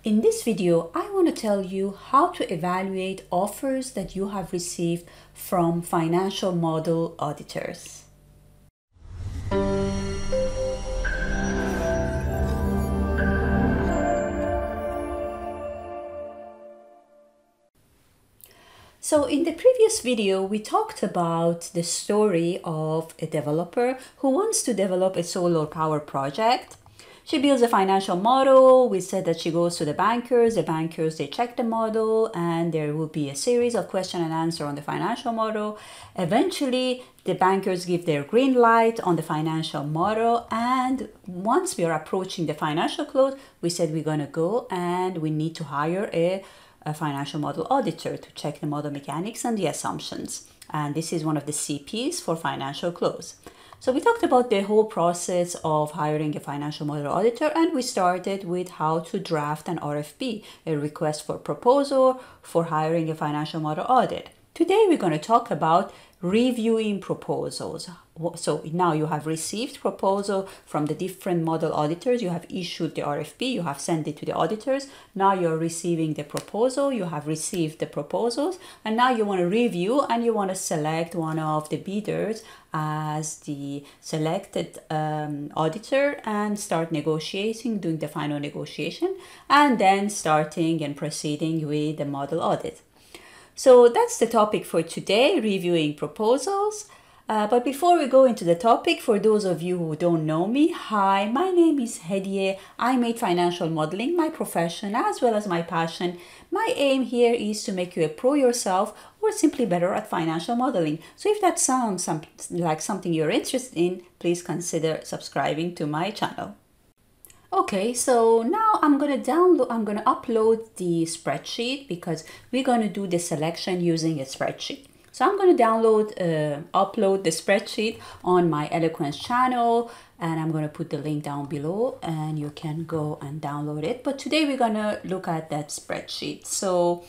In this video, I want to tell you how to evaluate offers that you have received from financial model auditors. So in the previous video, we talked about the story of a developer who wants to develop a solar power project. She builds a financial model. We said that she goes to the bankers, they check the model, and there will be a series of question and answer on the financial model. Eventually, the bankers give their green light on the financial model, and once we are approaching the financial close, we said we're going to go and we need to hire a financial model auditor to check the model mechanics and the assumptions. And this is one of the CPs for financial close. So we talked about the whole process of hiring a financial model auditor, and we started with how to draft an RFP, a request for proposal for hiring a financial model audit. Today we're going to talk about reviewing proposals. So now you have received proposal from the different model auditors, you have issued the RFP, you have sent it to the auditors. Now you're receiving the proposal, you have received the proposals, and now you want to review and you want to select one of the bidders as the selected auditor and start negotiating, doing the final negotiation, and then starting and proceeding with the model audit. So that's the topic for today, reviewing proposals. But before we go into the topic, for those of you who don't know me, hi, my name is Hedieh. I made financial modeling my profession as well as my passion. My aim here is to make you a pro yourself or simply better at financial modeling. So if that sounds like something you're interested in, please consider subscribing to my channel. Okay, so now I'm going to upload the spreadsheet because we're going to do the selection using a spreadsheet. So I'm going to upload the spreadsheet on my Eloquence channel, and I'm going to put the link down below and you can go and download it. But today we're going to look at that spreadsheet. So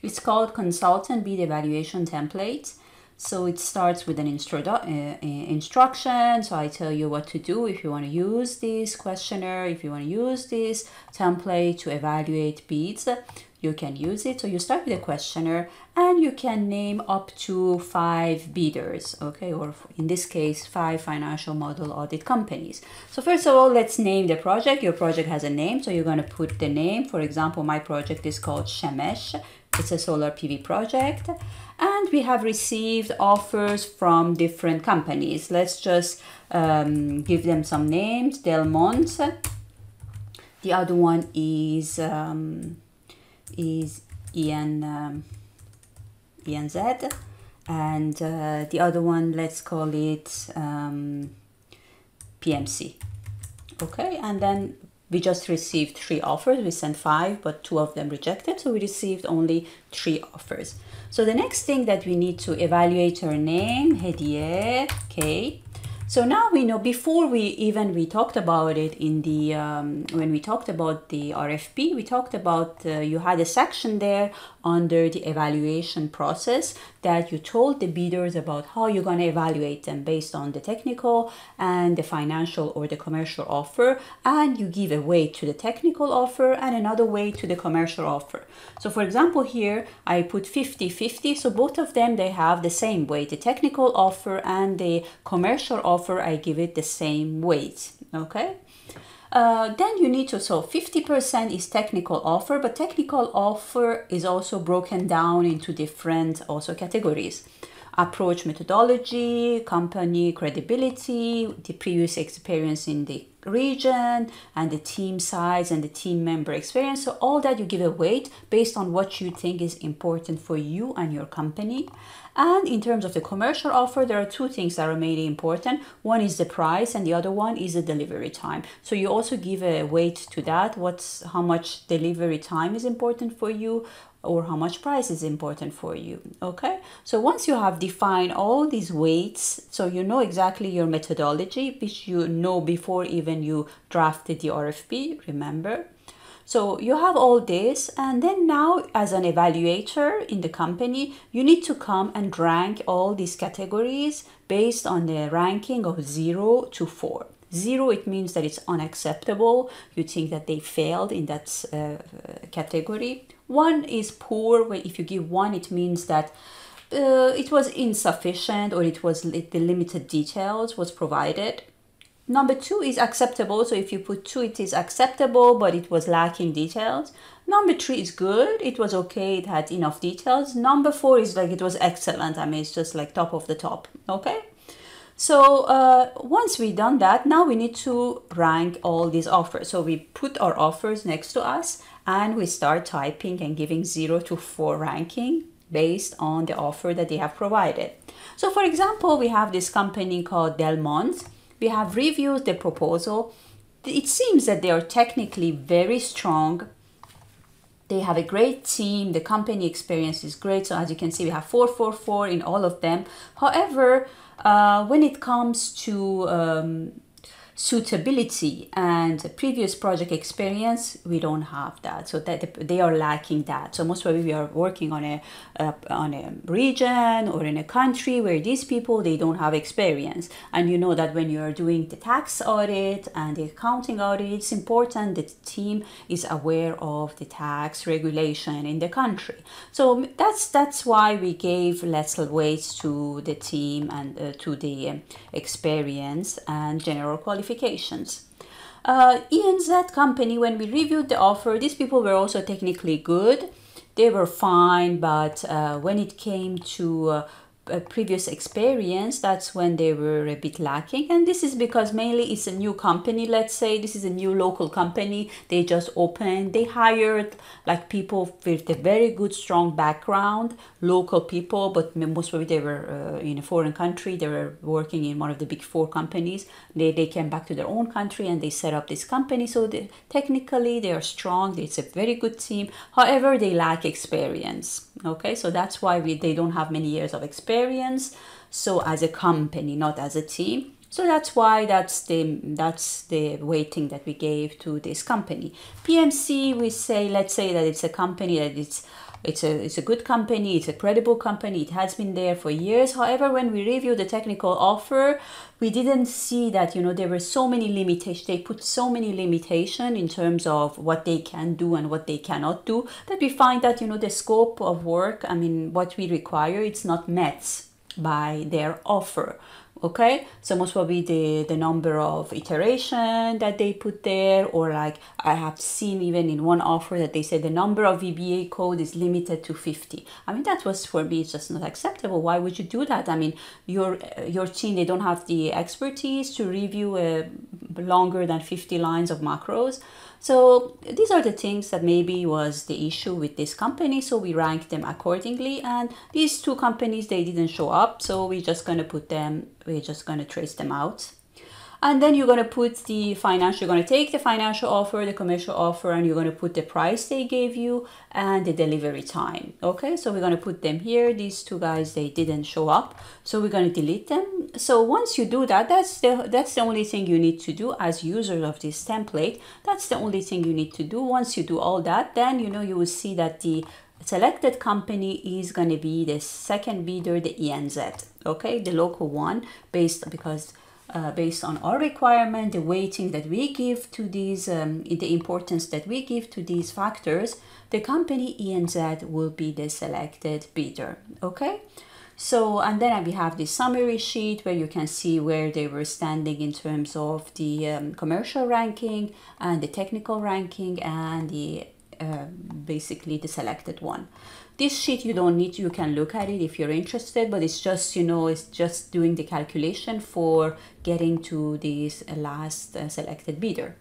it's called Consultant Bid Evaluation Template. So it starts with an instruction. So I tell you what to do if you want to use this questionnaire, if you want to use this template to evaluate bids, you can use it. So you start with a questionnaire and you can name up to 5 bidders, okay, or in this case 5 financial model audit companies. So first of all, let's name the project. Your project has a name, so you're going to put the name. For example, my project is called Shemesh. It's a solar PV project, and we have received offers from different companies. Let's just give them some names. Delmont. The other one is ENZ, and the other one, let's call it PMC. Okay, and then we just received 3 offers. We sent 5, but 2 of them rejected. So we received only 3 offers. So the next thing that we need to evaluate her name, Hedieh, okay. So now we know, before we talked about it in the, when we talked about the RFP, we talked about, you had a section there under the evaluation process that you told the bidders about how you're going to evaluate them based on the technical and the financial or the commercial offer, and you give a weight to the technical offer and another weight to the commercial offer. So for example, here I put 50-50, so both of them, they have the same weight. The technical offer and the commercial offer, I give it the same weight, okay? Then you need to, so 50% is technical offer, but technical offer is also broken down into different also categories. Approach methodology, company credibility, the previous experience in the region, and the team size and the team member experience. So all that you give a weight based on what you think is important for you and your company. And in terms of the commercial offer, there are 2 things that are mainly important. One is the price and the other one is the delivery time. So you also give a weight to that. How much delivery time is important for you, or how much price is important for you, okay? So once you have defined all these weights, so you know exactly your methodology, which you know before even you drafted the RFP, remember? So you have all this, and then now as an evaluator in the company, you need to come and rank all these categories based on the ranking of 0 to 4. 0, it means that it's unacceptable. You think that they failed in that category. 1 is poor. Where if you give 1, it means that it was insufficient, or it was the limited details was provided. Number 2 is acceptable. So if you put 2, it is acceptable, but it was lacking details. Number 3 is good. It was okay. It had enough details. Number 4 is like it was excellent. I mean, it's just like top of the top. Okay. So once we done that, now we need to rank all these offers. So we put our offers next to us and we start typing and giving 0 to 4 ranking based on the offer that they have provided. So for example, we have this company called Delmont. We have reviewed the proposal. It seems that they are technically very strong. They have a great team. The company experience is great. So as you can see, we have 444 in all of them. However, when it comes to suitability and previous project experience, we don't have that. So that they are lacking that. So most probably we are working on a region or in a country where these people, they don't have experience. And you know that when you are doing the tax audit and the accounting audit, it's important that the team is aware of the tax regulation in the country. So that's why we gave less weight to the team and to the experience and general qualifications. ENZ company, when we reviewed the offer, these people were also technically good. They were fine, but when it came to previous experience, that's when they were a bit lacking. And this is because mainly it's a new company. Let's say this is a new local company. They just opened. They hired like people with a very good, strong background, local people, but most probably they were in a foreign country. They were working in one of the big 4 companies. They came back to their own country and they set up this company. So technically they are strong. It's a very good team. However, they lack experience. Okay, so that's why they don't have many years of experience. So as a company, not as a team. So that's why that's the weighting that we gave to this company. PMC, we say, let's say that it's a company that it's a good company, it's a credible company, it has been there for years. However, when we review the technical offer, we didn't see that, you know, there were so many limitations. They put so many limitations in terms of what they can do and what they cannot do, that we find that, you know, the scope of work, I mean, what we require, it's not met by their offer. Okay, so most probably the number of iteration that they put there, or like I have seen even in one offer that they said the number of VBA code is limited to 50. I mean, that was for me just not acceptable. Why would you do that? I mean, your team, they don't have the expertise to review longer than 50 lines of macros. So these are the things that maybe was the issue with this company. So we ranked them accordingly, and these 2 companies, they didn't show up. So we're just going to put them, we're just going to trace them out. And then you're going to put the financial, you're going to take the financial offer, the commercial offer, and you're going to put the price they gave you and the delivery time. Okay, so we're going to put them here. These 2 guys, they didn't show up. So we're going to delete them. So once you do that, that's the only thing you need to do as users of this template. That's the only thing you need to do. Once you do all that, then, you know, you will see that the selected company is going to be the second bidder, the ENZ. Okay, the local one, based on our requirement, the weighting that we give to these, the importance that we give to these factors, the company ENZ will be the selected bidder. Okay, so and then we have the summary sheet where you can see where they were standing in terms of the commercial ranking and the technical ranking and the basically the selected one. This sheet you don't need, you can look at it if you're interested, but it's just, you know, it's just doing the calculation for getting to this last selected bidder.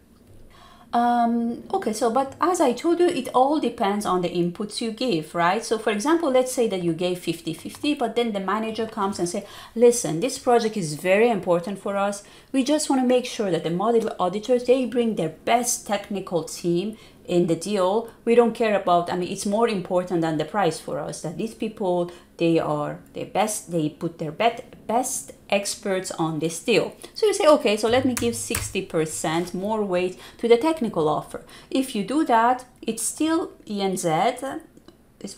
Okay, so but as I told you, it all depends on the inputs you give, right? So for example, let's say that you gave 50-50, but then the manager comes and say, listen, this project is very important for us. We just want to make sure that the model auditors, they bring their best technical team in the deal. We don't care about, I mean, it's more important than the price for us, that these people, they are the best, they put their best experts on this deal. So you say, okay, so let me give 60% more weight to the technical offer. If you do that, it's still ENZ.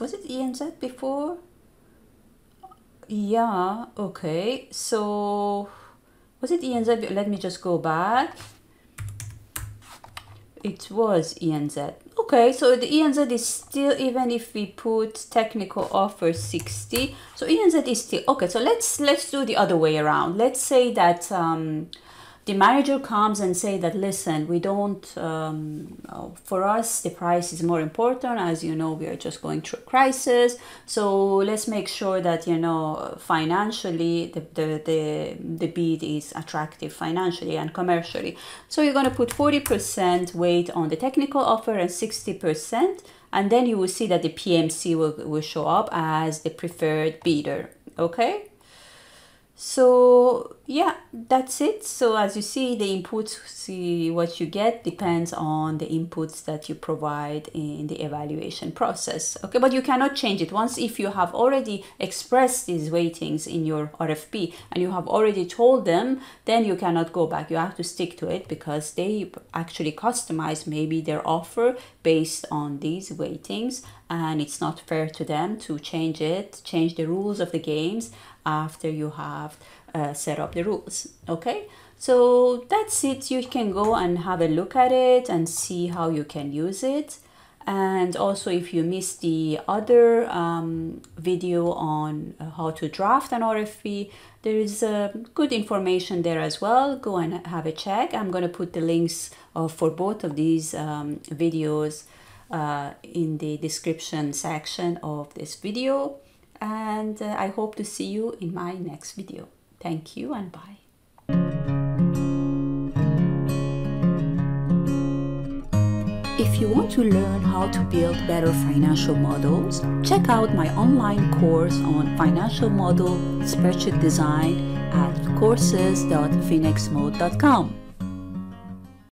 Was it ENZ before? Yeah, okay, so Was it ENZ? Let me just go back. It was ENZ. Okay, so the ENZ is still, even if we put technical offer 60, so ENZ is still okay. So let's do the other way around. Let's say that the manager comes and say that, listen, we don't, for us, the price is more important. As you know, we are just going through a crisis. So let's make sure that, you know, financially, the bid is attractive financially and commercially. So you're going to put 40% weight on the technical offer and 60%. And then you will see that the PMC will show up as the preferred bidder. Okay. So yeah, that's it. So as you see, the inputs, see what you get depends on the inputs that you provide in the evaluation process. Okay, but you cannot change it. Once, if you have already expressed these weightings in your RFP and you have already told them, then you cannot go back. You have to stick to it because they actually customize maybe their offer based on these weightings, and it's not fair to them to change the rules of the games after you have set up the rules. Okay, so that's it. You can go and have a look at it and see how you can use it. And also, if you missed the other video on how to draft an RFP, there is good information there as well. Go and have a check. I'm going to put the links for both of these videos in the description section of this video. And I hope to see you in my next video. Thank you and bye. If you want to learn how to build better financial models, check out my online course on financial model spreadsheet design at courses.phoenixmode.com.